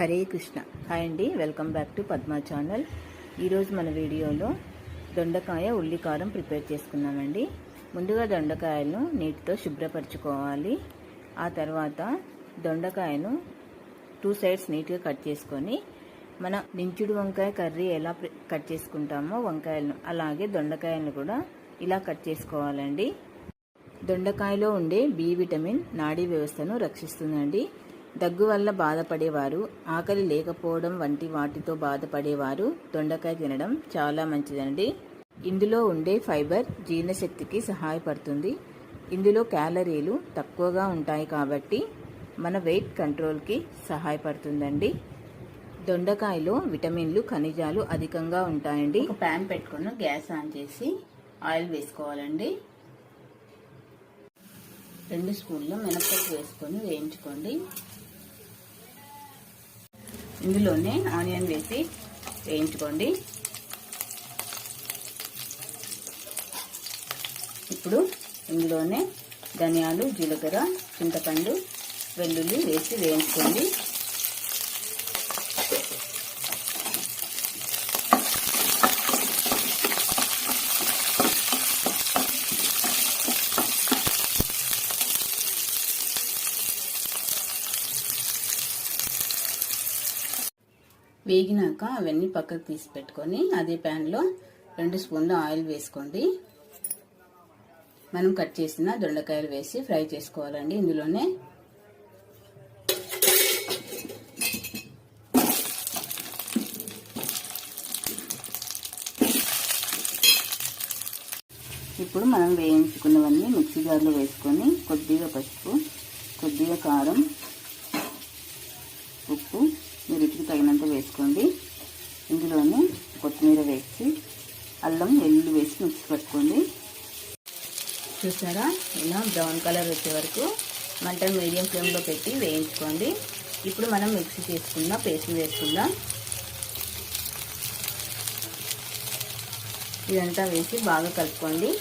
Hare Krishna. Hi అండి, welcome back to Padma channel. ఈరోజు మన వీడియోలో దొండకాయ ఉల్లి కారం ప్రిపేర్ చేసుకున్నామండి. ముందుగా దొండకాయలను నీటితో శుభ్రపరచుకోవాలి. ఆ తర్వాత దొండకాయను 2 సైడ్స్ నీట్గా కట్ చేసుకొని మన నించుడు వంకాయ కర్రీ ఎలా కట్ చేసుకుంటామో వంకాయలను అలాగే దొండకాయలను కూడా ఇలా కట్ చేసుకోవాలండి. దొండకాయలో ఉండే బి విటమిన్ నాడీ వ్యవస్థను రక్షిస్తుందండి. దగ్గు వల్ల బాధపడేవారు, ఆకలి లేకపోవడం వంటి వాటితో బాధపడేవారు దొండకాయ తినడం చాలా మంచిదండి. ఇందులో ఉండే ఫైబర్ జీర్ణశక్తికి సహాయపడుతుంది. ఇందులో క్యాలరీలు తక్కువగా ఉంటాయి కాబట్టి మన వెయిట్ కంట్రోల్కి సహాయపడుతుందండి. దొండకాయలో విటమిన్లు, ఖనిజాలు అధికంగా ఉంటాయండి. ఒక ప్యాన్ పెట్టుకొని గ్యాస్ ఆన్ చేసి ఆయిల్ వేసుకోవాలండి. 2 స్పూన్లు మినపప్పు వేసుకొని వేయించుకోండి. ఇందులోనే ఆనియన్ వేసి వేయించుకోండి. ఇప్పుడు ఇందులోనే ధనియాలు, జీలకర్ర, చింతపండు, వెల్లుల్లి వేసి వేయించుకోండి. వేగినాక అవన్నీ పక్కకు తీసి పెట్టుకొని అదే ప్యాన్లో 2 స్పూన్లు ఆయిల్ వేసుకోండి. మనం కట్ చేసిన దొండకాయలు వేసి ఫ్రై చేసుకోవాలండి. ఇందులోనే ఇప్పుడు మనం వేయించుకున్నవన్నీ మిక్సీ జార్లో వేసుకొని కొద్దిగా పసుపు, కొద్దిగా కారం, ఉప్పు మీ రుచికి తగినంత వేసుకోండి. ఇందులోనే కొత్తిమీర వేసి అల్లం, వెల్లుల్లి వేసి మిక్స్ పట్టుకోండి. చూసారా, ఇలా బ్రౌన్ కలర్ వచ్చే వరకు మంట మీడియం ఫ్లేమ్లో పెట్టి వేయించుకోండి. ఇప్పుడు మనం మిక్సీ చేసుకున్న పేస్ట్ వేసుకుందాం. ఇదంతా వేసి బాగా కలుపుకోండి.